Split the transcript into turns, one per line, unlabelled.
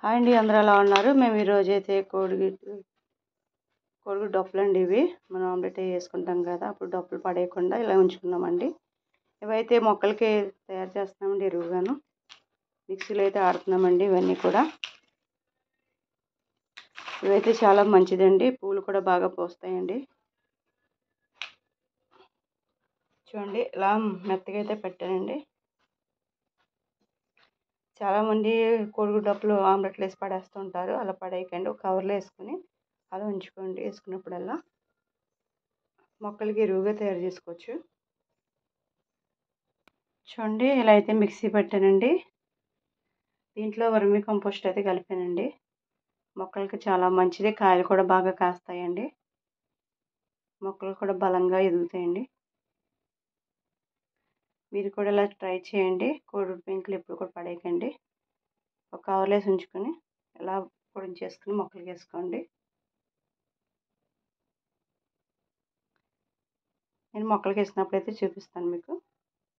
Hi అండి, అందరూ ఎలా ఉన్నారు? మేము ఈరోజు అయితే కోడిగుడ్డు డొప్పలండి. ఇవి మనం ఆమ్లెట్ వేసుకుంటాం కదా, అప్పుడు డొప్పలు పడేయకుండా ఇలా ఉంచుకున్నామండి. ఇవైతే మొక్కలకి తయారు చేస్తున్నామండి, ఎరువుగాను. మిక్సీలో అయితే ఆడుతున్నామండి. ఇవన్నీ కూడా ఇవైతే చాలా మంచిదండి. పూలు కూడా బాగా పోస్తాయండి. చూడండి, ఇలా మెత్తగా అయితే పెట్టానండి. చాలామంది కోడిగుడ్డు డొప్పలు ఆమ్లెట్లు వేసి పడేస్తూ ఉంటారు. అలా పడేయకండి, ఒక కవర్లో వేసుకొని అలా ఉంచుకోండి. వేసుకున్నప్పుడల్లా మొక్కలకి ఎరువుగా తయారు చేసుకోవచ్చు. చూడండి, ఇలా అయితే మిక్సీ పెట్టానండి. దీంట్లో వర్మీ కంపోస్ట్ అయితే కలిపానండి. మొక్కలకి చాలా మంచిది. కాయలు కూడా బాగా కాస్తాయండి. మొక్కలు కూడా బలంగా ఎదుగుతాయండి. మీరు కూడా ఇలా ట్రై చేయండి. కోడిగుడ్డు పెంకులు ఎప్పుడు కూడా పడేయకండి. ఒక కవర్లో వేసి ఉంచుకొని ఇలా పొడి చేసుకుని మొక్కలకి వేసుకోండి. నేను మొక్కలకి వేసినప్పుడు అయితే చూపిస్తాను మీకు.